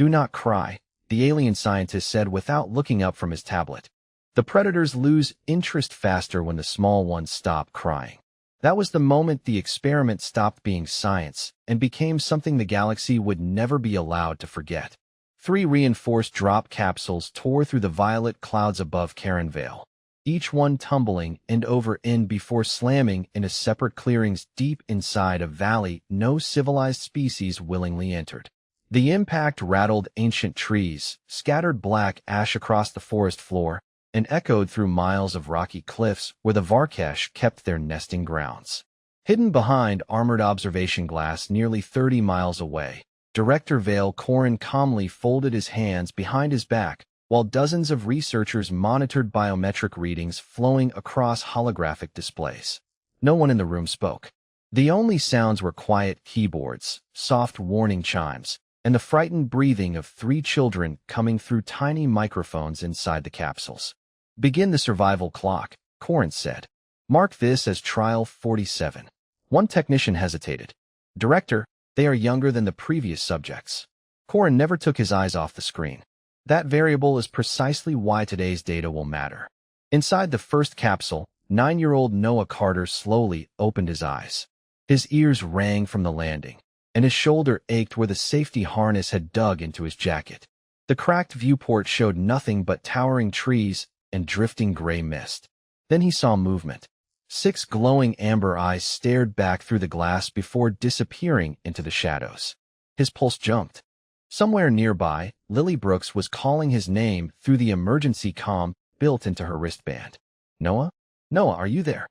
"Do not cry," the alien scientist said without looking up from his tablet. "The predators lose interest faster when the small ones stop crying." That was the moment the experiment stopped being science and became something the galaxy would never be allowed to forget. 3 reinforced drop capsules tore through the violet clouds above Caronvale, each one tumbling end over end before slamming into separate clearings deep inside a valley no civilized species willingly entered. The impact rattled ancient trees, scattered black ash across the forest floor, and echoed through miles of rocky cliffs where the Varesh kept their nesting grounds. Hidden behind armored observation glass nearly 30 miles away, Director Vale Corrin calmly folded his hands behind his back while dozens of researchers monitored biometric readings flowing across holographic displays. No one in the room spoke. The only sounds were quiet keyboards, soft warning chimes, and the frightened breathing of 3 children coming through tiny microphones inside the capsules. "Begin the survival clock," Corrin said. "Mark this as trial 47. One technician hesitated. "Director, they are younger than the previous subjects." Corrin never took his eyes off the screen. That variable is precisely why today's data will matter. Inside the first capsule, 9-year-old Noah Carter slowly opened his eyes. His ears rang from the landing, and his shoulder ached where the safety harness had dug into his jacket. The cracked viewport showed nothing but towering trees and drifting gray mist. Then he saw movement. 6 glowing amber eyes stared back through the glass before disappearing into the shadows. His pulse jumped. Somewhere nearby, Lily Brooks was calling his name through the emergency comm built into her wristband. "Noah? Noah, are you there?"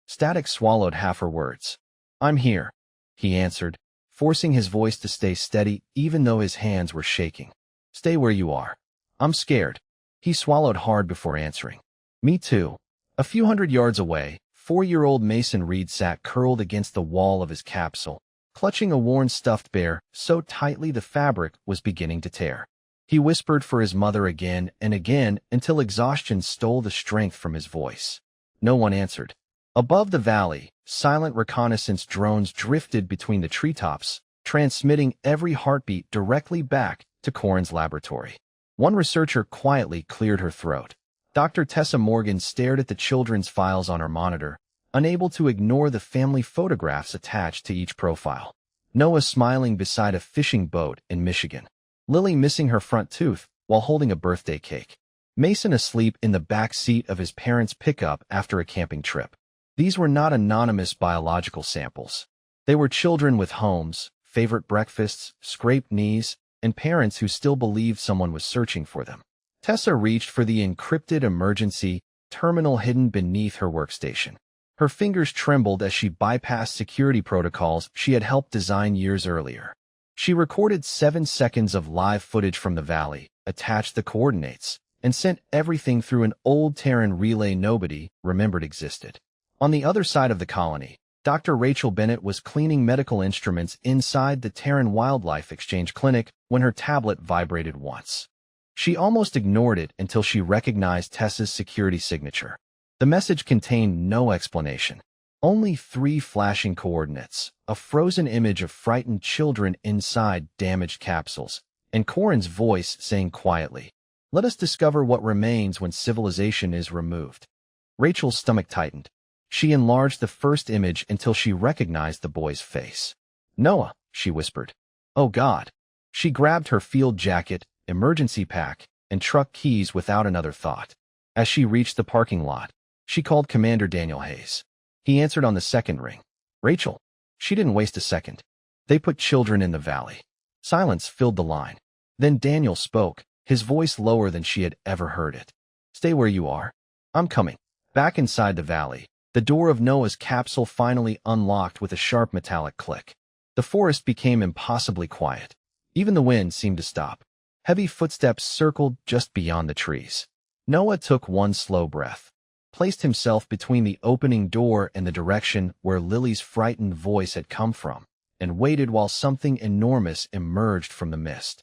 Static swallowed half her words. "I'm here," he answered, forcing his voice to stay steady even though his hands were shaking. "Stay where you are. I'm scared." He swallowed hard before answering. "Me too." A few hundred yards away, 4-year-old Mason Reed sat curled against the wall of his capsule, clutching a worn stuffed bear so tightly the fabric was beginning to tear. He whispered for his mother again and again until exhaustion stole the strength from his voice. No one answered. Above the valley, silent reconnaissance drones drifted between the treetops, transmitting every heartbeat directly back to Corrin's laboratory. One researcher quietly cleared her throat. Dr. Tessa Morgan stared at the children's files on her monitor, unable to ignore the family photographs attached to each profile. Noah smiling beside a fishing boat in Michigan. Lily missing her front tooth while holding a birthday cake. Mason asleep in the back seat of his parents' pickup after a camping trip. These were not anonymous biological samples. They were children with homes, favorite breakfasts, scraped knees, and parents who still believed someone was searching for them. Tessa reached for the encrypted emergency terminal hidden beneath her workstation. Her fingers trembled as she bypassed security protocols she had helped design years earlier. She recorded 7 seconds of live footage from the valley, attached the coordinates, and sent everything through an old Terran relay nobody remembered existed. On the other side of the colony, Dr. Rachel Bennett was cleaning medical instruments inside the Terran Wildlife Exchange Clinic when her tablet vibrated once. She almost ignored it until she recognized Tessa's security signature. The message contained no explanation. Only 3 flashing coordinates, a frozen image of frightened children inside damaged capsules, and Corrin's voice saying quietly, "Let us discover what remains when civilization is removed." Rachel's stomach tightened. She enlarged the first image until she recognized the boy's face. "Noah," she whispered. "Oh God." She grabbed her field jacket, emergency pack, and truck keys without another thought. As she reached the parking lot, she called Commander Daniel Hayes. He answered on the second ring. "Rachel." She didn't waste a second. "They put children in the valley." Silence filled the line. Then Daniel spoke, his voice lower than she had ever heard it. "Stay where you are. I'm coming." Back inside the valley, the door of Noah's capsule finally unlocked with a sharp metallic click. The forest became impossibly quiet. Even the wind seemed to stop. Heavy footsteps circled just beyond the trees. Noah took one slow breath, placed himself between the opening door and the direction where Lily's frightened voice had come from, and waited while something enormous emerged from the mist.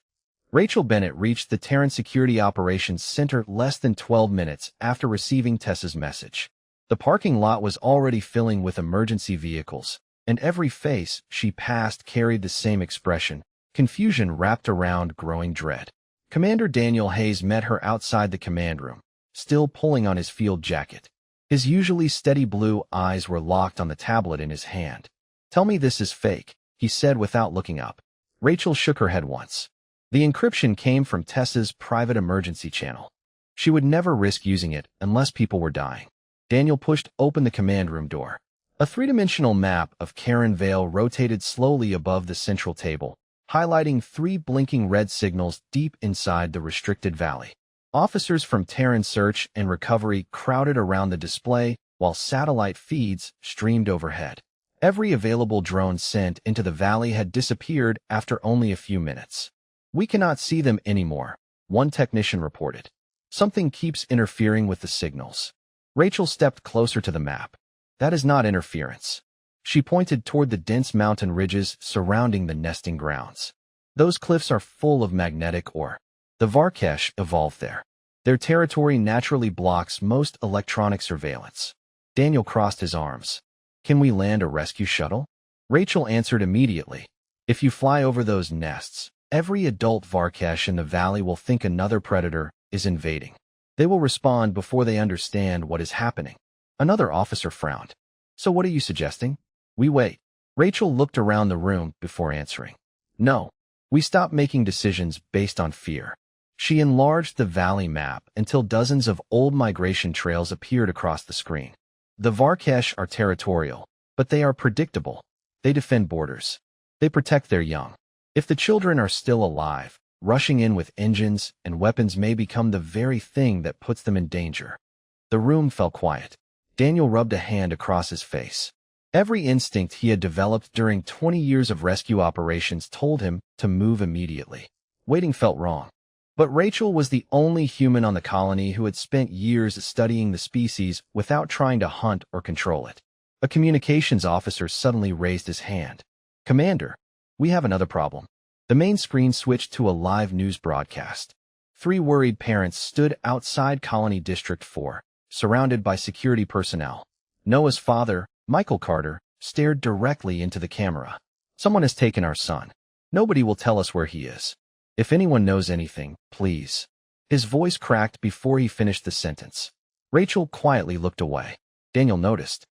Rachel Bennett reached the Terran Security Operations Center less than 12 minutes after receiving Tessa's message. The parking lot was already filling with emergency vehicles, and every face she passed carried the same expression, Confusion wrapped around growing dread. Commander Daniel Hayes met her outside the command room, still pulling on his field jacket. His usually steady blue eyes were locked on the tablet in his hand. "Tell me this is fake," he said without looking up. Rachel shook her head once. The encryption came from Tessa's private emergency channel. She would never risk using it unless people were dying. Daniel pushed open the command room door. A three-dimensional map of Karen Vale rotated slowly above the central table, highlighting 3 blinking red signals deep inside the restricted valley. Officers from Terran Search and Recovery crowded around the display while satellite feeds streamed overhead. Every available drone sent into the valley had disappeared after only a few minutes. "We cannot see them anymore," one technician reported. "Something keeps interfering with the signals." Rachel stepped closer to the map. "That is not interference." She pointed toward the dense mountain ridges surrounding the nesting grounds. "Those cliffs are full of magnetic ore. The Varesh evolved there. Their territory naturally blocks most electronic surveillance." Daniel crossed his arms. "Can we land a rescue shuttle?" Rachel answered immediately. "If you fly over those nests, every adult Varesh in the valley will think another predator is invading. They will respond before they understand what is happening." Another officer frowned. "So what are you suggesting?" "We wait." Rachel looked around the room before answering. "No. We stop making decisions based on fear." She enlarged the valley map until dozens of old migration trails appeared across the screen. The Varesh are territorial, but they are predictable. They defend borders. They protect their young. If the children are still alive, rushing in with engines and weapons may become the very thing that puts them in danger. The room fell quiet. Daniel rubbed a hand across his face. Every instinct he had developed during 20 years of rescue operations told him to move immediately. Waiting felt wrong. But Rachel was the only human on the colony who had spent years studying the species without trying to hunt or control it. A communications officer suddenly raised his hand. "Commander, we have another problem." The main screen switched to a live news broadcast. 3 worried parents stood outside Colony District 4, surrounded by security personnel. Noah's father, Michael Carter, stared directly into the camera. "Someone has taken our son. Nobody will tell us where he is. If anyone knows anything, please." His voice cracked before he finished the sentence. Rachel quietly looked away. Daniel noticed.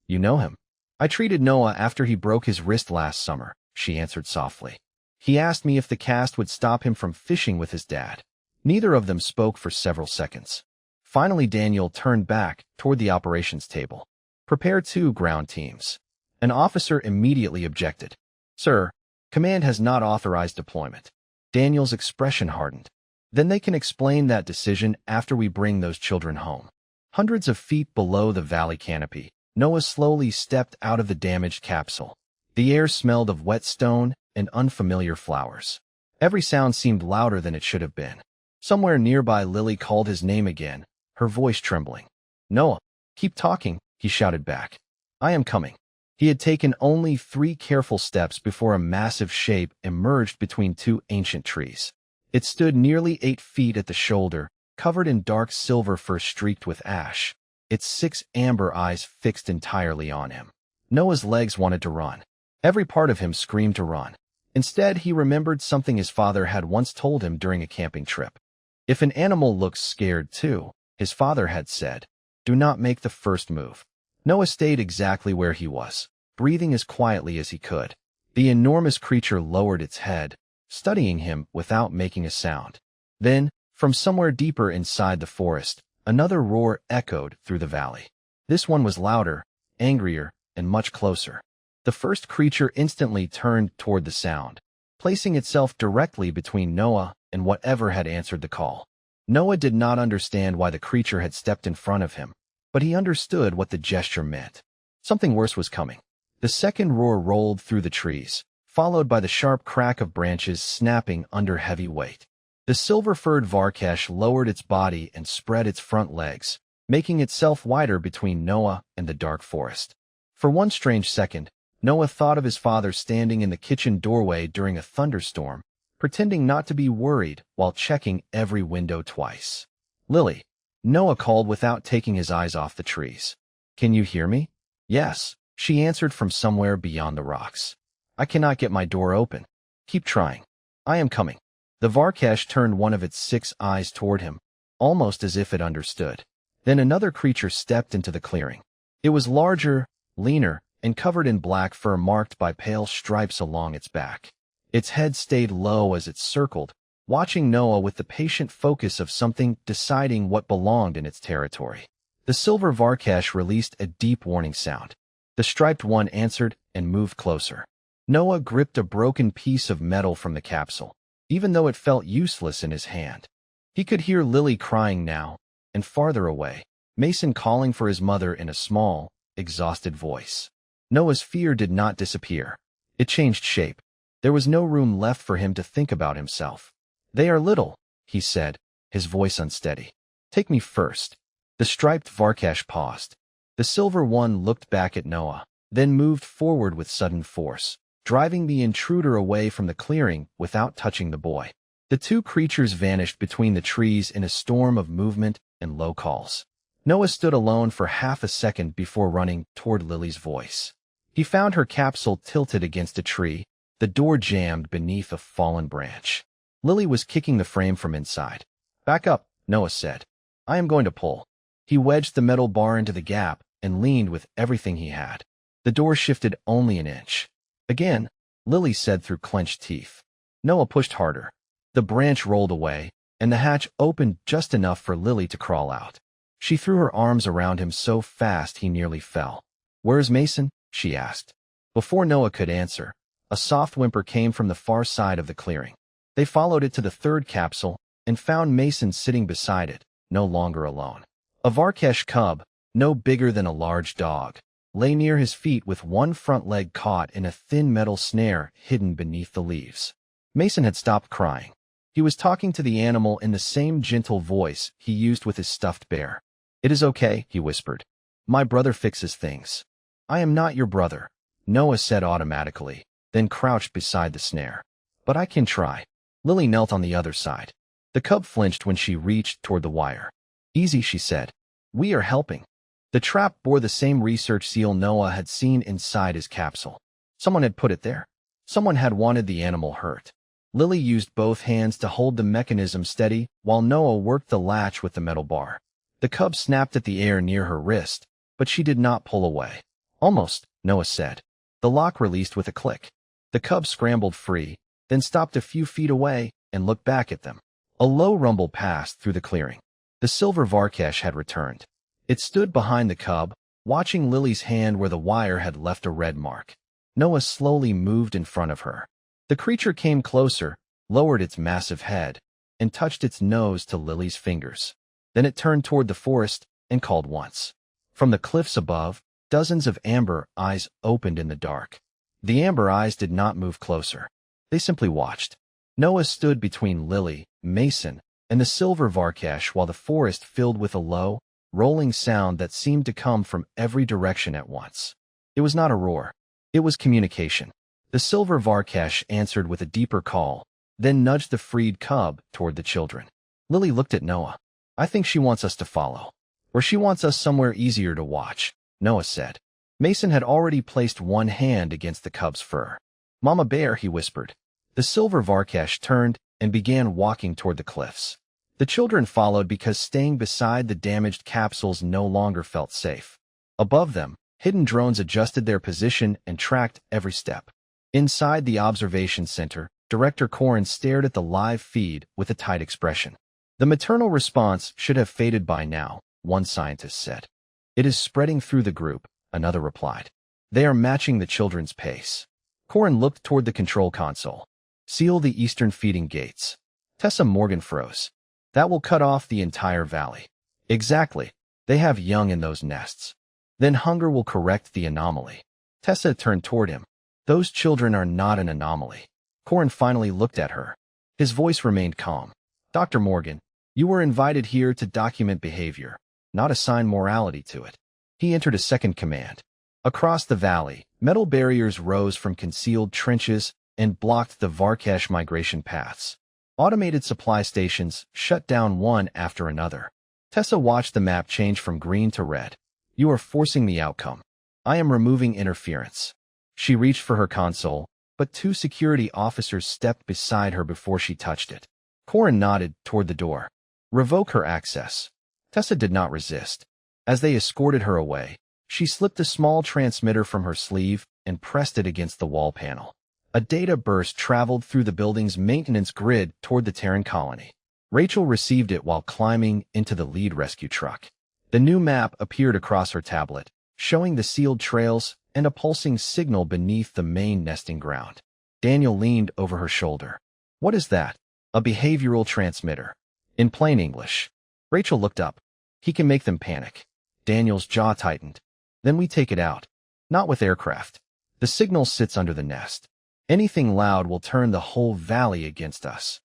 "You know him?" "I treated Noah after he broke his wrist last summer," she answered softly. "He asked me if the cast would stop him from fishing with his dad." Neither of them spoke for several seconds. Finally, Daniel turned back toward the operations table. "Prepare 2 ground teams." An officer immediately objected. "Sir, command has not authorized deployment." Daniel's expression hardened. "Then they can explain that decision after we bring those children home." Hundreds of feet below the valley canopy, Noah slowly stepped out of the damaged capsule. The air smelled of wet stone and unfamiliar flowers. Every sound seemed louder than it should have been. Somewhere nearby, Lily called his name again, her voice trembling. "Noah, keep talking," he shouted back. "I am coming." He had taken only 3 careful steps before a massive shape emerged between 2 ancient trees. It stood nearly 8 feet at the shoulder, covered in dark silver fur streaked with ash, its 6 amber eyes fixed entirely on him. Noah's legs wanted to run. Every part of him screamed to run. Instead, he remembered something his father had once told him during a camping trip. If an animal looks scared too, his father had said, do not make the first move. Noah stayed exactly where he was, breathing as quietly as he could. The enormous creature lowered its head, studying him without making a sound. Then, from somewhere deeper inside the forest, another roar echoed through the valley. This one was louder, angrier, and much closer. The first creature instantly turned toward the sound, placing itself directly between Noah and whatever had answered the call. Noah did not understand why the creature had stepped in front of him, but he understood what the gesture meant. Something worse was coming. The second roar rolled through the trees, followed by the sharp crack of branches snapping under heavy weight. The silver-furred Varesh lowered its body and spread its front legs, making itself wider between Noah and the dark forest. For one strange second, Noah thought of his father standing in the kitchen doorway during a thunderstorm, pretending not to be worried while checking every window twice. "Lily," Noah called without taking his eyes off the trees. "Can you hear me?" "Yes," she answered from somewhere beyond the rocks. "I cannot get my door open." "Keep trying." I am coming. The Varkash turned one of its 6 eyes toward him, almost as if it understood. Then another creature stepped into the clearing. It was larger, leaner, and covered in black fur marked by pale stripes along its back. Its head stayed low as it circled, watching Noah with the patient focus of something deciding what belonged in its territory. The silver Varkash released a deep warning sound. The striped one answered and moved closer. Noah gripped a broken piece of metal from the capsule, even though it felt useless in his hand. He could hear Lily crying now, and farther away, Mason calling for his mother in a small, exhausted voice. Noah's fear did not disappear. It changed shape. There was no room left for him to think about himself. They are little, he said, his voice unsteady. Take me first. The striped Varkash paused. The silver one looked back at Noah, then moved forward with sudden force, driving the intruder away from the clearing without touching the boy. The 2 creatures vanished between the trees in a storm of movement and low calls. Noah stood alone for half a second before running toward Lily's voice. He found her capsule tilted against a tree, the door jammed beneath a fallen branch. Lily was kicking the frame from inside. Back up, Noah said. I am going to pull. He wedged the metal bar into the gap and leaned with everything he had. The door shifted only an inch. Again, Lily said through clenched teeth. Noah pushed harder. The branch rolled away, and the hatch opened just enough for Lily to crawl out. She threw her arms around him so fast he nearly fell. Where's Mason? She asked. Before Noah could answer, a soft whimper came from the far side of the clearing. They followed it to the 3rd capsule and found Mason sitting beside it, no longer alone. A Varkash cub, no bigger than a large dog, lay near his feet with one front leg caught in a thin metal snare hidden beneath the leaves. Mason had stopped crying. He was talking to the animal in the same gentle voice he used with his stuffed bear. It is okay, he whispered. My brother fixes things. I am not your brother, Noah said automatically, then crouched beside the snare. But I can try. Lily knelt on the other side. The cub flinched when she reached toward the wire. Easy, she said. We are helping. The trap bore the same research seal Noah had seen inside his capsule. Someone had put it there. Someone had wanted the animal hurt. Lily used both hands to hold the mechanism steady while Noah worked the latch with the metal bar. The cub snapped at the air near her wrist, but she did not pull away. Almost, Noah said. The lock released with a click. The cub scrambled free, then stopped a few feet away and looked back at them. A low rumble passed through the clearing. The silver Varkash had returned. It stood behind the cub, watching Lily's hand where the wire had left a red mark. Noah slowly moved in front of her. The creature came closer, lowered its massive head, and touched its nose to Lily's fingers. Then it turned toward the forest and called once. From the cliffs above, dozens of amber eyes opened in the dark. The amber eyes did not move closer. They simply watched. Noah stood between Lily, Mason, and the silver Varkash while the forest filled with a low, rolling sound that seemed to come from every direction at once. It was not a roar. It was communication. The silver Varkash answered with a deeper call, then nudged the freed cub toward the children. Lily looked at Noah. I think she wants us to follow. Or she wants us somewhere easier to watch, Noah said. Mason had already placed one hand against the cub's fur. Mama Bear, he whispered. The silver Varkash turned and began walking toward the cliffs. The children followed because staying beside the damaged capsules no longer felt safe. Above them, hidden drones adjusted their position and tracked every step. Inside the observation center, Director Corrin stared at the live feed with a tight expression. The maternal response should have faded by now, one scientist said. It is spreading through the group, another replied. They are matching the children's pace. Corrin looked toward the control console. Seal the eastern feeding gates. Tessa Morgan froze. That will cut off the entire valley. Exactly. They have young in those nests. Then hunger will correct the anomaly. Tessa turned toward him. Those children are not an anomaly. Corrin finally looked at her. His voice remained calm. Dr. Morgan, you were invited here to document behavior, not assign morality to it. He entered a second command. Across the valley, metal barriers rose from concealed trenches and blocked the Varkash migration paths. Automated supply stations shut down one after another. Tessa watched the map change from green to red. You are forcing the outcome. I am removing interference. She reached for her console, but two security officers stepped beside her before she touched it. Corin nodded toward the door. Revoke her access. Tessa did not resist. As they escorted her away, she slipped a small transmitter from her sleeve and pressed it against the wall panel. A data burst traveled through the building's maintenance grid toward the Terran colony. Rachel received it while climbing into the lead rescue truck. The new map appeared across her tablet, showing the sealed trails and a pulsing signal beneath the main nesting ground. Daniel leaned over her shoulder. What is that? A behavioral transmitter. In plain English. Rachel looked up. He can make them panic. Daniel's jaw tightened. Then we take it out. Not with aircraft. The signal sits under the nest. Anything loud will turn the whole valley against us.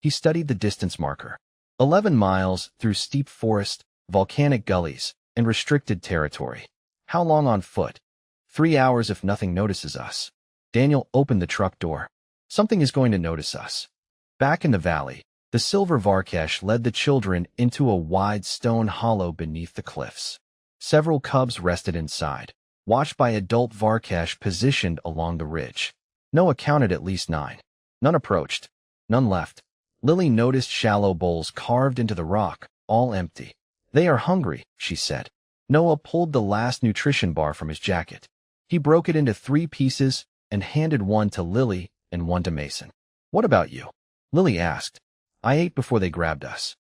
He studied the distance marker. 11 miles through steep forest, volcanic gullies, and restricted territory. How long on foot? 3 hours if nothing notices us. Daniel opened the truck door. Something is going to notice us. Back in the valley, the silver Varkash led the children into a wide stone hollow beneath the cliffs. Several cubs rested inside, watched by adult Varkash positioned along the ridge. Noah counted at least 9. None approached. None left. Lily noticed shallow bowls carved into the rock, all empty. They are hungry, she said. Noah pulled the last nutrition bar from his jacket. He broke it into 3 pieces and handed one to Lily and one to Mason. What about you? Lily asked. I ate before they grabbed us.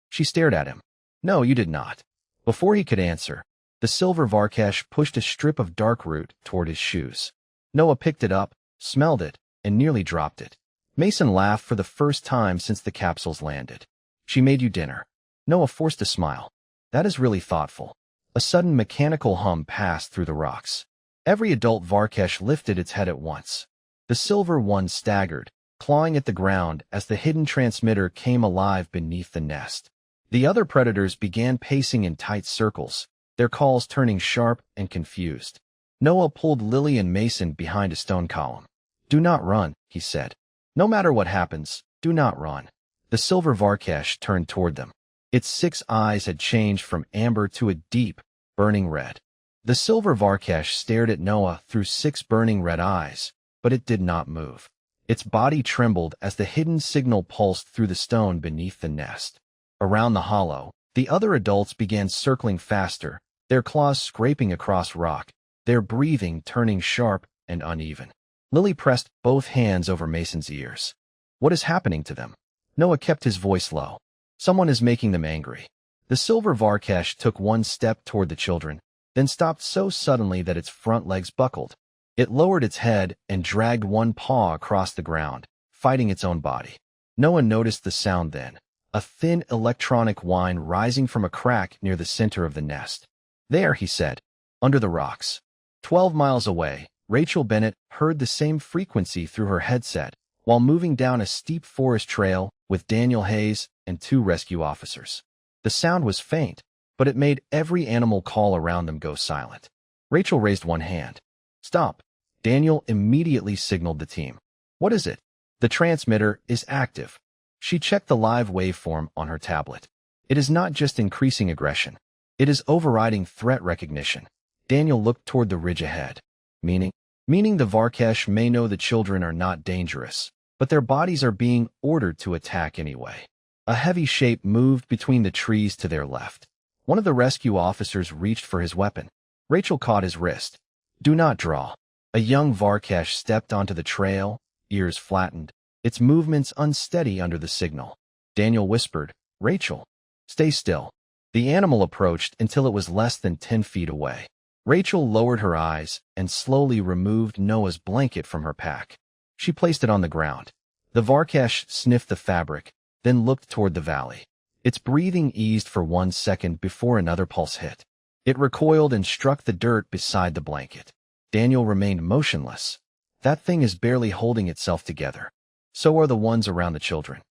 She stared at him. No, you did not. Before he could answer, the silver Varkash pushed a strip of dark root toward his shoes. Noah picked it up, smelled it, and nearly dropped it. Mason laughed for the first time since the capsules landed. She made you dinner. Noah forced a smile. That is really thoughtful. A sudden mechanical hum passed through the rocks. Every adult Varkash lifted its head at once. The silver one staggered, clawing at the ground as the hidden transmitter came alive beneath the nest. The other predators began pacing in tight circles, their calls turning sharp and confused. Noah pulled Lily and Mason behind a stone column. Do not run, he said. No matter what happens, do not run. The silver Varkash turned toward them. Its 6 eyes had changed from amber to a deep, burning red. The silver Varkash stared at Noah through 6 burning red eyes, but it did not move. Its body trembled as the hidden signal pulsed through the stone beneath the nest. Around the hollow, the other adults began circling faster, their claws scraping across rock, their breathing turning sharp and uneven. Lily pressed both hands over Mason's ears. What is happening to them? Noah kept his voice low. Someone is making them angry. The silver Varkash took 1 step toward the children, then stopped so suddenly that its front legs buckled. It lowered its head and dragged 1 paw across the ground, fighting its own body. Noah noticed the sound then, a thin electronic whine rising from a crack near the center of the nest. There, he said, under the rocks. 12 miles away, Rachel Bennett heard the same frequency through her headset while moving down a steep forest trail with Daniel Hayes and 2 rescue officers. The sound was faint, but it made every animal call around them go silent. Rachel raised 1 hand. Stop. Daniel immediately signaled the team. What is it? The transmitter is active. She checked the live waveform on her tablet. It is not just increasing aggression. It is overriding threat recognition. Daniel looked toward the ridge ahead. Meaning the Varkash may know the children are not dangerous, but their bodies are being ordered to attack anyway. A heavy shape moved between the trees to their left. One of the rescue officers reached for his weapon. Rachel caught his wrist. Do not draw. A young Varkash stepped onto the trail, ears flattened, its movements unsteady under the signal. Daniel whispered, Rachel, stay still. The animal approached until it was less than 10 feet away. Rachel lowered her eyes and slowly removed Noah's blanket from her pack. She placed it on the ground. The Varkash sniffed the fabric, then looked toward the valley. Its breathing eased for 1 second before another pulse hit. It recoiled and struck the dirt beside the blanket. Daniel remained motionless. That thing is barely holding itself together. So are the ones around the children.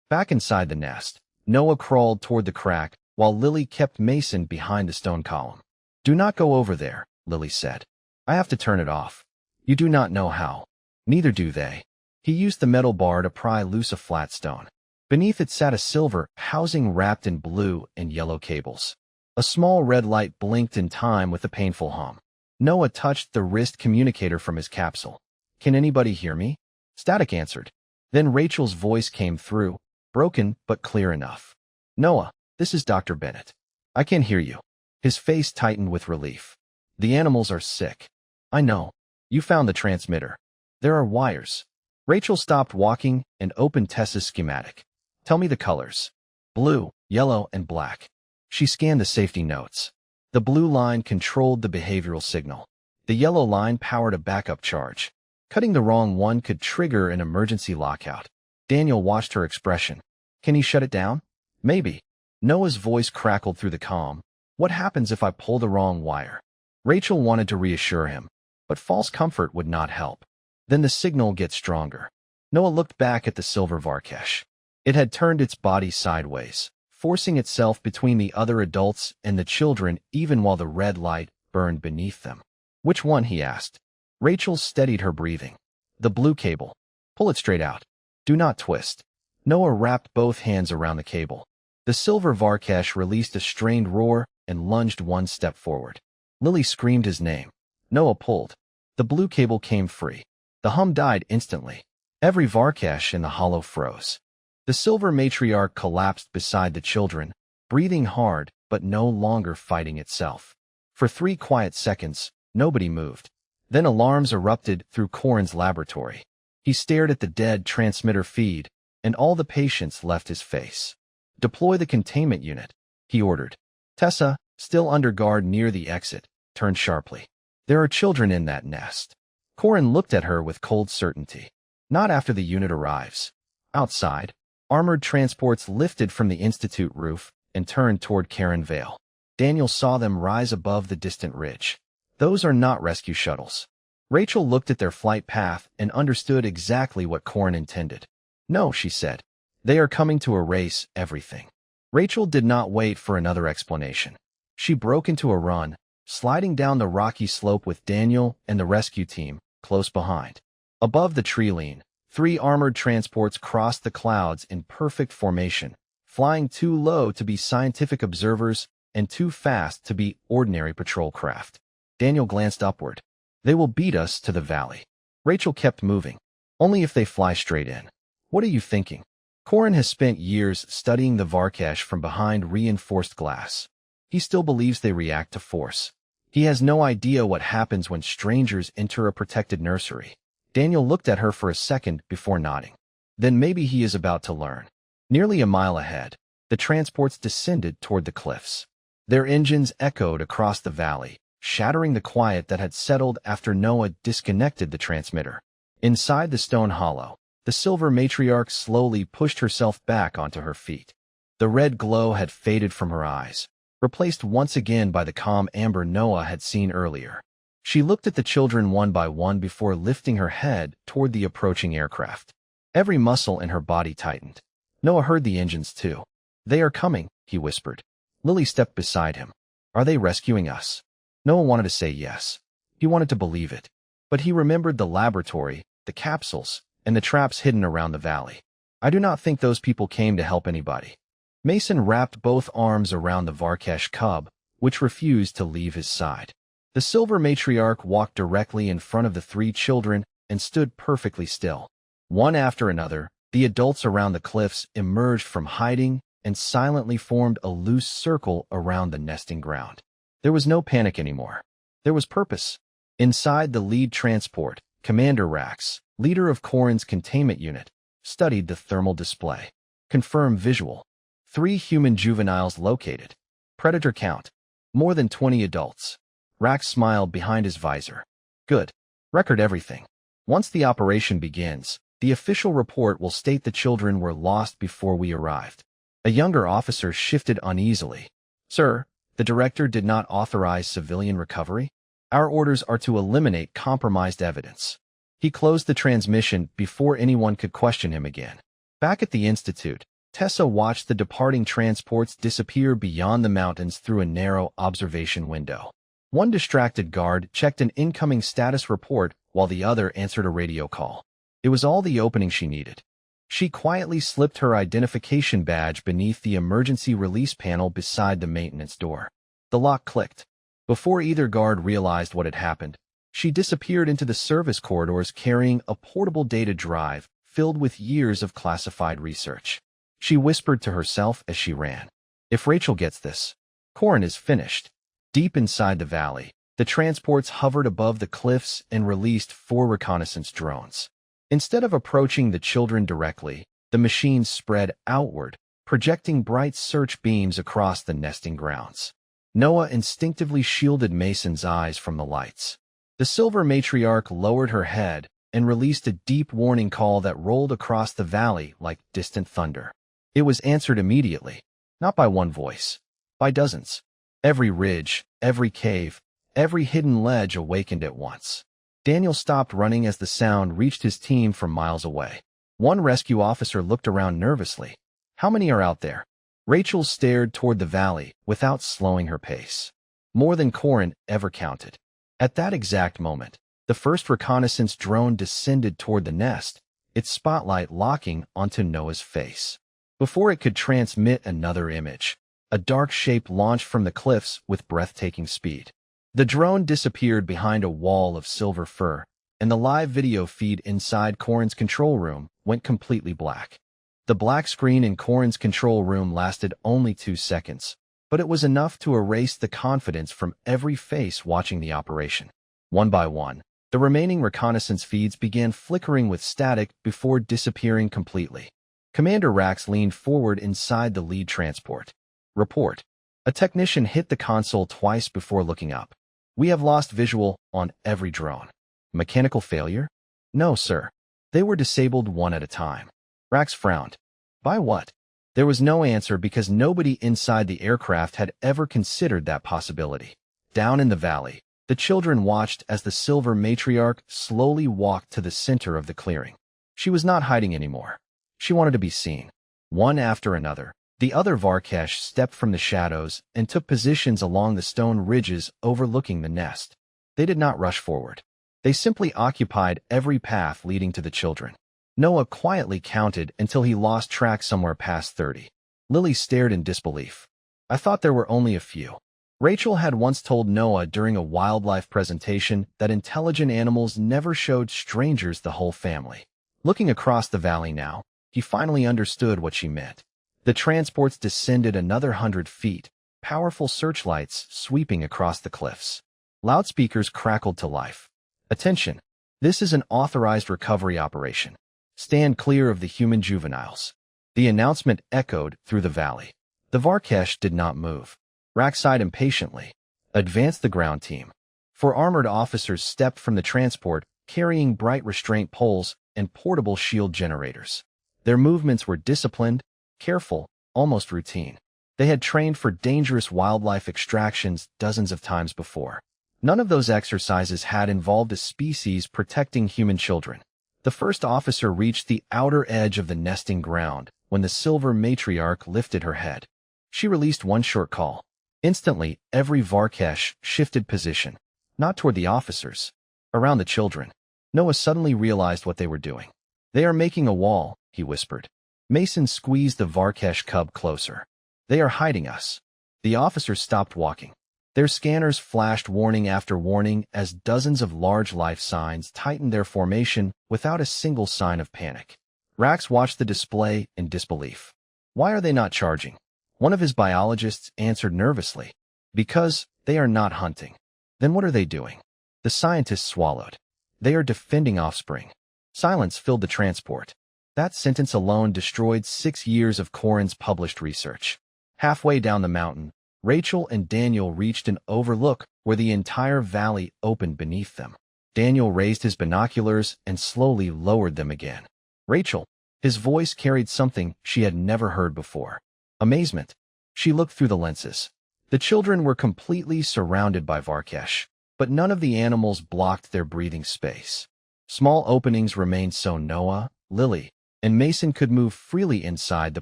Back inside the nest, Noah crawled toward the crack while Lily kept Mason behind the stone column. Do not go over there, Lily said. I have to turn it off. You do not know how. Neither do they. He used the metal bar to pry loose a flat stone. Beneath it sat a silver housing wrapped in blue and yellow cables. A small red light blinked in time with a painful hum. Noah touched the wrist communicator from his capsule. Can anybody hear me? Static answered. Then Rachel's voice came through, broken but clear enough. Noah, this is Dr. Bennett. I can hear you. His face tightened with relief. The animals are sick. I know. You found the transmitter. There are wires. Rachel stopped walking and opened Tessa's schematic. Tell me the colors. Blue, yellow, and black. She scanned the safety notes. The blue line controlled the behavioral signal. The yellow line powered a backup charge. Cutting the wrong one could trigger an emergency lockout. Daniel watched her expression. Can he shut it down? Maybe. Noah's voice crackled through the calm. What happens if I pull the wrong wire? Rachel wanted to reassure him, but false comfort would not help. Then the signal gets stronger. Noah looked back at the silver Varesh. It had turned its body sideways, forcing itself between the other adults and the children even while the red light burned beneath them. Which one? He asked. Rachel steadied her breathing. The blue cable. Pull it straight out. Do not twist. Noah wrapped both hands around the cable. The silver Varesh released a strained roar and lunged one step forward. Lily screamed his name. Noah pulled. The blue cable came free. The hum died instantly. Every Varesh in the hollow froze. The silver matriarch collapsed beside the children, breathing hard but no longer fighting itself. For 3 quiet seconds, nobody moved. Then alarms erupted through Corin's laboratory. He stared at the dead transmitter feed, and all the patience left his face. Deploy the containment unit, he ordered. Tessa, still under guard near the exit, turned sharply. There are children in that nest. Corin looked at her with cold certainty. Not after the unit arrives. Outside, armored transports lifted from the Institute roof and turned toward Karen Vale. Daniel saw them rise above the distant ridge. Those are not rescue shuttles. Rachel looked at their flight path and understood exactly what Corin intended. No, she said. They are coming to erase everything. Rachel did not wait for another explanation. She broke into a run, sliding down the rocky slope with Daniel and the rescue team close behind. Above the tree line, 3 armored transports crossed the clouds in perfect formation, flying too low to be scientific observers and too fast to be ordinary patrol craft. Daniel glanced upward. They will beat us to the valley. Rachel kept moving. Only if they fly straight in. What are you thinking? Corin has spent years studying the Varesh from behind reinforced glass. He still believes they react to force. He has no idea what happens when strangers enter a protected nursery. Daniel looked at her for a second before nodding. Then maybe he is about to learn. Nearly a mile ahead, the transports descended toward the cliffs. Their engines echoed across the valley, shattering the quiet that had settled after Noah disconnected the transmitter. Inside the stone hollow, the silver matriarch slowly pushed herself back onto her feet. The red glow had faded from her eyes, replaced once again by the calm amber Noah had seen earlier. She looked at the children one by one before lifting her head toward the approaching aircraft. Every muscle in her body tightened. Noah heard the engines too. They are coming, he whispered. Lily stepped beside him. Are they rescuing us? Noah wanted to say yes. He wanted to believe it. But he remembered the laboratory, the capsules, and the traps hidden around the valley. I do not think those people came to help anybody. Mason wrapped both arms around the Varesh cub, which refused to leave his side. The silver matriarch walked directly in front of the 3 children and stood perfectly still. One after another, the adults around the cliffs emerged from hiding and silently formed a loose circle around the nesting ground. There was no panic anymore. There was purpose. Inside the lead transport, Commander Rax, leader of Corin's containment unit, studied the thermal display. Confirm visual. 3 human juveniles located. Predator count. More than 20 adults. Rax smiled behind his visor. Good. Record everything. Once the operation begins, the official report will state the children were lost before we arrived. A younger officer shifted uneasily. Sir, the director did not authorize civilian recovery. Our orders are to eliminate compromised evidence. He closed the transmission before anyone could question him again. Back at the Institute, Tessa watched the departing transports disappear beyond the mountains through a narrow observation window. One distracted guard checked an incoming status report while the other answered a radio call. It was all the opening she needed. She quietly slipped her identification badge beneath the emergency release panel beside the maintenance door. The lock clicked. Before either guard realized what had happened, She disappeared into the service corridors carrying a portable data drive filled with years of classified research. She whispered to herself as she ran, "If Rachel gets this, Corin is finished." Deep inside the valley, the transports hovered above the cliffs and released 4 reconnaissance drones. Instead of approaching the children directly, the machines spread outward, projecting bright search beams across the nesting grounds. Noah instinctively shielded Mason's eyes from the lights. The silver matriarch lowered her head and released a deep warning call that rolled across the valley like distant thunder. It was answered immediately, not by one voice, by dozens. Every ridge, every cave, every hidden ledge awakened at once. Daniel stopped running as the sound reached his team from miles away. One rescue officer looked around nervously. "How many are out there?" Rachel stared toward the valley without slowing her pace. More than Corin ever counted. At that exact moment, the first reconnaissance drone descended toward the nest, its spotlight locking onto Noah's face. Before it could transmit another image, a dark shape launched from the cliffs with breathtaking speed. The drone disappeared behind a wall of silver fur, and the live video feed inside Corin's control room went completely black. The black screen in Corin's control room lasted only 2 seconds, but it was enough to erase the confidence from every face watching the operation. One by one, the remaining reconnaissance feeds began flickering with static before disappearing completely. Commander Rax leaned forward inside the lead transport. "Report." A technician hit the console twice before looking up. "We have lost visual on every drone." "Mechanical failure?" "No, sir. They were disabled one at a time." Rax frowned. "By what?" There was no answer because nobody inside the aircraft had ever considered that possibility. Down in the valley, the children watched as the silver matriarch slowly walked to the center of the clearing. She was not hiding anymore. She wanted to be seen. One after another, the other Varesh stepped from the shadows and took positions along the stone ridges overlooking the nest. They did not rush forward. They simply occupied every path leading to the children. Noah quietly counted until he lost track somewhere past 30. Lily stared in disbelief. "I thought there were only a few." Rachel had once told Noah during a wildlife presentation that intelligent animals never showed strangers the whole family. Looking across the valley now, he finally understood what she meant. The transports descended another 100 feet, powerful searchlights sweeping across the cliffs. Loudspeakers crackled to life. "Attention! This is an authorized recovery operation. Stand clear of the human juveniles." The announcement echoed through the valley. The Varesh did not move. Rax sighed impatiently. "Advance the ground team." 4 armored officers stepped from the transport, carrying bright restraint poles and portable shield generators. Their movements were disciplined, careful, almost routine. They had trained for dangerous wildlife extractions dozens of times before. None of those exercises had involved a species protecting human children. The first officer reached the outer edge of the nesting ground when the silver matriarch lifted her head. She released one short call. Instantly, every Varesh shifted position, not toward the officers, around the children. Noah suddenly realized what they were doing. "They are making a wall," he whispered. Mason squeezed the Varesh cub closer. "They are hiding us." The officers stopped walking. Their scanners flashed warning after warning as dozens of large life signs tightened their formation without a single sign of panic. Rax watched the display in disbelief. "Why are they not charging?" One of his biologists answered nervously. "Because they are not hunting." "Then what are they doing?" The scientist swallowed. "They are defending offspring." Silence filled the transport. That sentence alone destroyed 6 years of Corin's published research. Halfway down the mountain, Rachel and Daniel reached an overlook where the entire valley opened beneath them. Daniel raised his binoculars and slowly lowered them again. "Rachel." His voice carried something she had never heard before. Amazement. She looked through the lenses. The children were completely surrounded by Varesh, but none of the animals blocked their breathing space. Small openings remained so Noah, Lily, and Mason could move freely inside the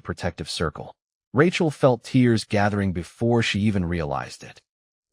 protective circle. Rachel felt tears gathering before she even realized it.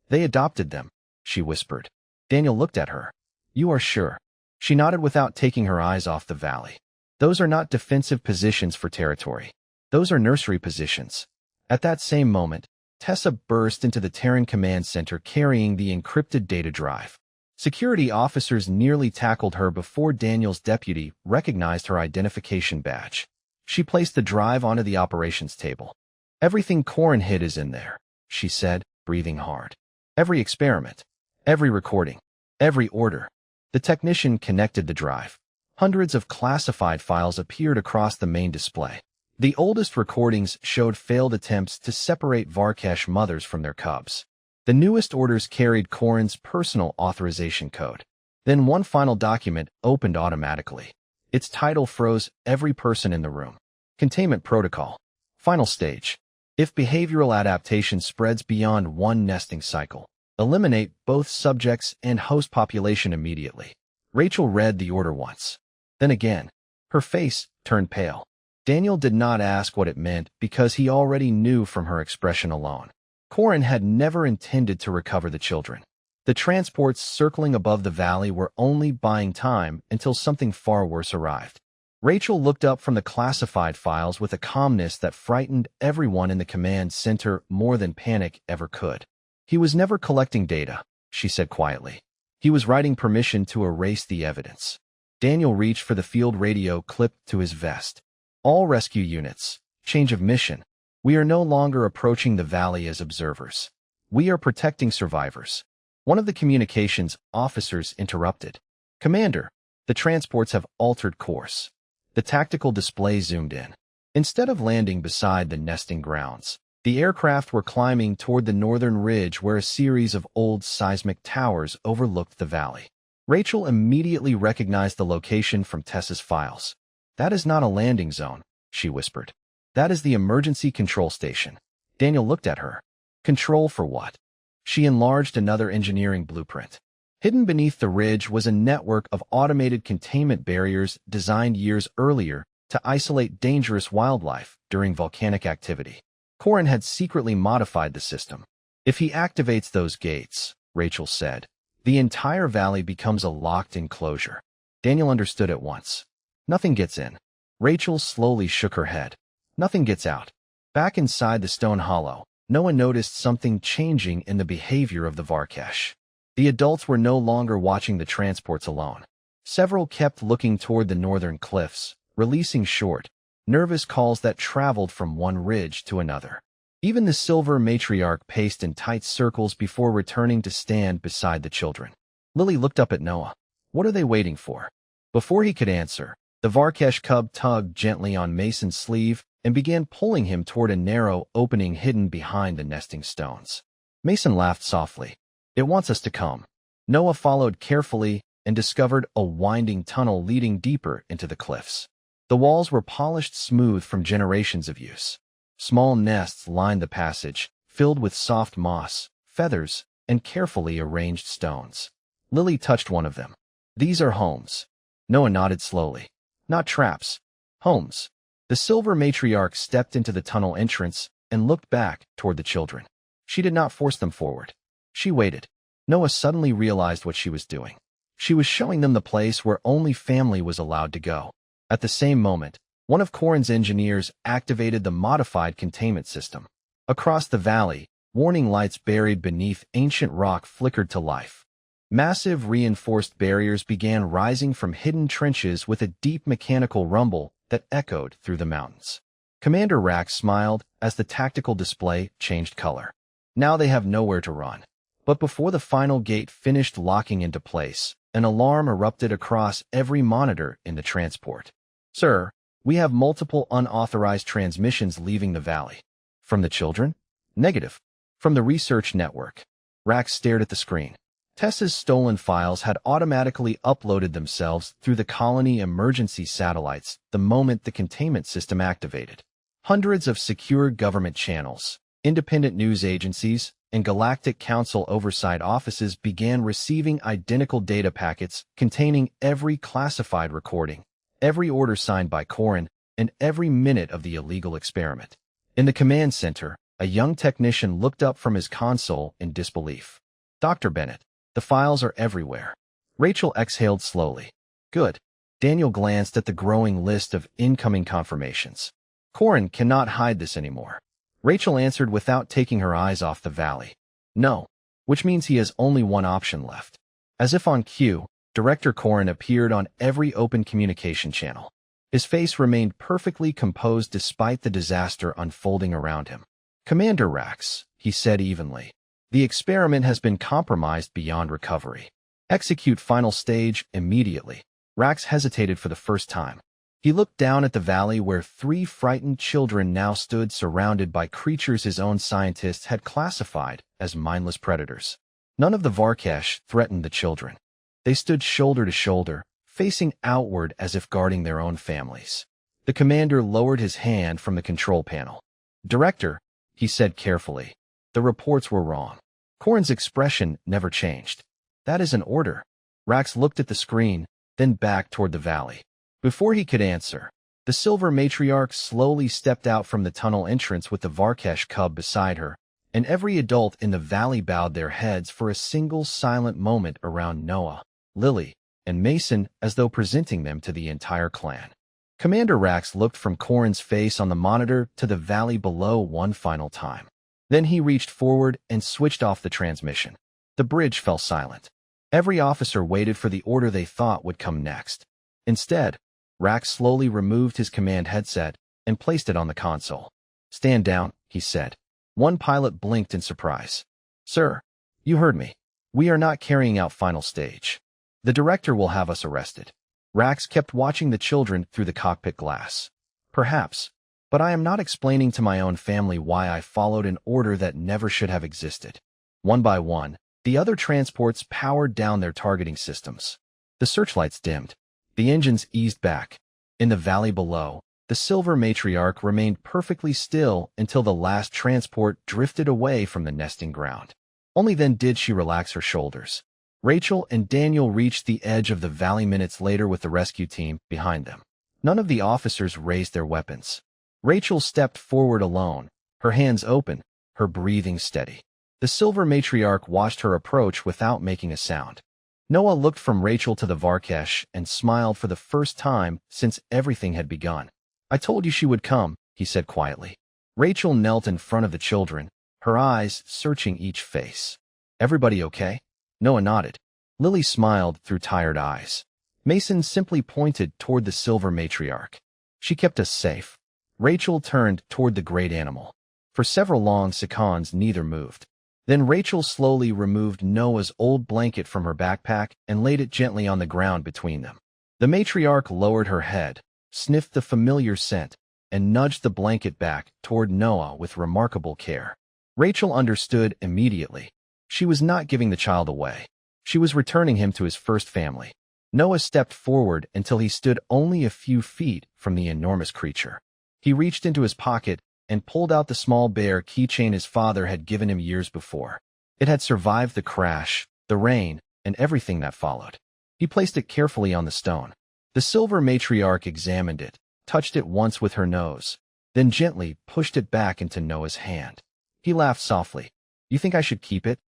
"They adopted them," she whispered. Daniel looked at her. "You are sure?" She nodded without taking her eyes off the valley. "Those are not defensive positions for territory. Those are nursery positions." At that same moment, Tessa burst into the Terran command center carrying the encrypted data drive. Security officers nearly tackled her before Daniel's deputy recognized her identification badge. She placed the drive onto the operations table. "Everything Corin hid is in there," she said, breathing hard. "Every experiment, every recording, every order." The technician connected the drive. Hundreds of classified files appeared across the main display. The oldest recordings showed failed attempts to separate Varesh mothers from their cubs. The newest orders carried Corin's personal authorization code. Then one final document opened automatically. Its title froze every person in the room. Containment Protocol. Final stage. If behavioral adaptation spreads beyond one nesting cycle, eliminate both subjects and host population immediately. Rachel read the order once. Then again. Her face turned pale. Daniel did not ask what it meant because he already knew from her expression alone. Corin had never intended to recover the children. The transports circling above the valley were only buying time until something far worse arrived. Rachel looked up from the classified files with a calmness that frightened everyone in the command center more than panic ever could. "He was never collecting data," she said quietly. "He was writing permission to erase the evidence." Daniel reached for the field radio clipped to his vest. "All rescue units, change of mission. We are no longer approaching the valley as observers. We are protecting survivors." One of the communications officers interrupted. "Commander, the transports have altered course." The tactical display zoomed in. Instead of landing beside the nesting grounds, the aircraft were climbing toward the northern ridge where a series of old seismic towers overlooked the valley. Rachel immediately recognized the location from Tessa's files. "That is not a landing zone," she whispered. "That is the emergency control station." Daniel looked at her. "Control for what?" She enlarged another engineering blueprint. Hidden beneath the ridge was a network of automated containment barriers designed years earlier to isolate dangerous wildlife during volcanic activity. Corin had secretly modified the system. "If he activates those gates," Rachel said, "the entire valley becomes a locked enclosure." Daniel understood at once. "Nothing gets in." Rachel slowly shook her head. "Nothing gets out." Back inside the stone hollow, Noah noticed something changing in the behavior of the Varesh. The adults were no longer watching the transports alone. Several kept looking toward the northern cliffs, releasing short, nervous calls that traveled from one ridge to another. Even the silver matriarch paced in tight circles before returning to stand beside the children. Lily looked up at Noah. "What are they waiting for?" Before he could answer, the Varesh cub tugged gently on Mason's sleeve and began pulling him toward a narrow opening hidden behind the nesting stones. Mason laughed softly. "It wants us to come." Noah followed carefully and discovered a winding tunnel leading deeper into the cliffs. The walls were polished smooth from generations of use. Small nests lined the passage, filled with soft moss, feathers, and carefully arranged stones. Lily touched one of them. "These are homes." Noah nodded slowly. "Not traps. Homes." The silver matriarch stepped into the tunnel entrance and looked back toward the children. She did not force them forward. She waited. Noah suddenly realized what she was doing. She was showing them the place where only family was allowed to go. At the same moment, one of Corin's engineers activated the modified containment system. Across the valley, warning lights buried beneath ancient rock flickered to life. Massive reinforced barriers began rising from hidden trenches with a deep mechanical rumble that echoed through the mountains. Commander Rax smiled as the tactical display changed color. "Now they have nowhere to run." But before the final gate finished locking into place, an alarm erupted across every monitor in the transport. "Sir, we have multiple unauthorized transmissions leaving the valley." "From the children?" "Negative. From the research network." Rax stared at the screen. Tessa's stolen files had automatically uploaded themselves through the colony emergency satellites the moment the containment system activated. Hundreds of secure government channels, independent news agencies, and Galactic Council oversight offices began receiving identical data packets containing every classified recording, every order signed by Corin, and every minute of the illegal experiment. In the command center, a young technician looked up from his console in disbelief. "Dr. Bennett, the files are everywhere." Rachel exhaled slowly. "Good." Daniel glanced at the growing list of incoming confirmations. "Corin cannot hide this anymore." Rachel answered without taking her eyes off the valley. "No." Which means he has only one option left. As if on cue, Director Corrin appeared on every open communication channel. His face remained perfectly composed despite the disaster unfolding around him. "Commander Rax," he said evenly, "the experiment has been compromised beyond recovery. Execute final stage immediately." Rax hesitated for the first time. He looked down at the valley where 3 frightened children now stood surrounded by creatures his own scientists had classified as mindless predators. None of the Varkesh threatened the children. They stood shoulder to shoulder, facing outward as if guarding their own families. The commander lowered his hand from the control panel. "Director," he said carefully, "the reports were wrong." Corrin's expression never changed. "That is an order." Rax looked at the screen, then back toward the valley. Before he could answer, the silver matriarch slowly stepped out from the tunnel entrance with the Varkesh cub beside her, and every adult in the valley bowed their heads for a single silent moment around Noah, Lily, and Mason as though presenting them to the entire clan. Commander Rax looked from Corrin's face on the monitor to the valley below one final time. Then he reached forward and switched off the transmission. The bridge fell silent. Every officer waited for the order they thought would come next. Instead, Rax slowly removed his command headset and placed it on the console. "Stand down," he said. One pilot blinked in surprise. "Sir, you heard me. We are not carrying out final stage. The director will have us arrested." Rax kept watching the children through the cockpit glass. "Perhaps, but I am not explaining to my own family why I followed an order that never should have existed." One by one, the other transports powered down their targeting systems. The searchlights dimmed. The engines eased back. In the valley below, the silver matriarch remained perfectly still until the last transport drifted away from the nesting ground. Only then did she relax her shoulders. Rachel and Daniel reached the edge of the valley minutes later with the rescue team behind them. None of the officers raised their weapons. Rachel stepped forward alone, her hands open, her breathing steady. The silver matriarch watched her approach without making a sound. Noah looked from Rachel to the Varkesh and smiled for the first time since everything had begun. "I told you she would come," he said quietly. Rachel knelt in front of the children, her eyes searching each face. "Everybody okay?" Noah nodded. Lily smiled through tired eyes. Mason simply pointed toward the silver matriarch. "She kept us safe." Rachel turned toward the great animal. For several long seconds, neither moved. Then Rachel slowly removed Noah's old blanket from her backpack and laid it gently on the ground between them. The matriarch lowered her head, sniffed the familiar scent, and nudged the blanket back toward Noah with remarkable care. Rachel understood immediately. She was not giving the child away. She was returning him to his first family. Noah stepped forward until he stood only a few feet from the enormous creature. He reached into his pocket and pulled out the small bear keychain his father had given him years before. It had survived the crash, the rain, and everything that followed. He placed it carefully on the stone. The silver matriarch examined it, touched it once with her nose, then gently pushed it back into Noah's hand. He laughed softly. "You think I should keep it?"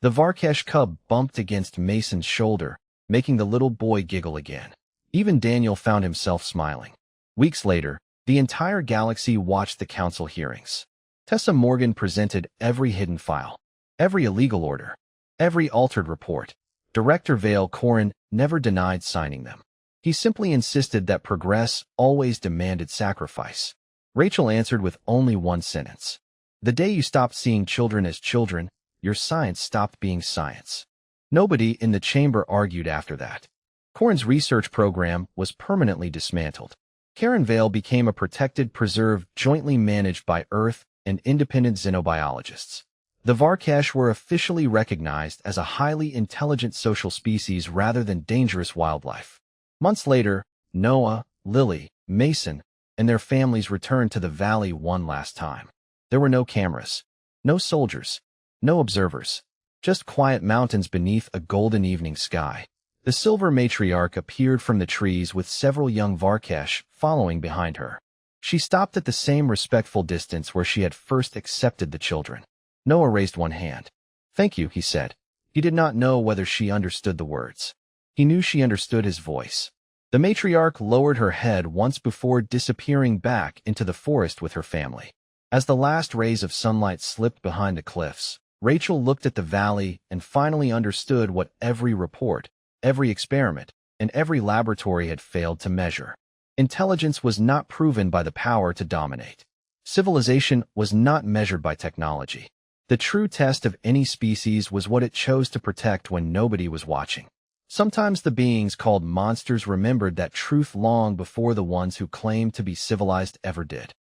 The Varkesh cub bumped against Mason's shoulder, making the little boy giggle again. Even Daniel found himself smiling. Weeks later, the entire galaxy watched the council hearings. Tessa Morgan presented every hidden file, every illegal order, every altered report. Director Vale Corrin never denied signing them. He simply insisted that progress always demanded sacrifice. Rachel answered with only one sentence. "The day you stopped seeing children as children, your science stopped being science." Nobody in the chamber argued after that. Corrin's research program was permanently dismantled. Karen Vale became a protected preserve jointly managed by Earth and independent xenobiologists. The Varkesh were officially recognized as a highly intelligent social species rather than dangerous wildlife. Months later, Noah, Lily, Mason, and their families returned to the valley one last time. There were no cameras, no soldiers, no observers, just quiet mountains beneath a golden evening sky. The silver matriarch appeared from the trees with several young Varkesh following behind her. She stopped at the same respectful distance where she had first accepted the children. Noah raised one hand. "Thank you," he said. He did not know whether she understood the words. He knew she understood his voice. The matriarch lowered her head once before disappearing back into the forest with her family. As the last rays of sunlight slipped behind the cliffs, Rachel looked at the valley and finally understood what every report, every experiment, and every laboratory had failed to measure. Intelligence was not proven by the power to dominate. Civilization was not measured by technology. The true test of any species was what it chose to protect when nobody was watching. Sometimes the beings called monsters remembered that truth long before the ones who claimed to be civilized ever did.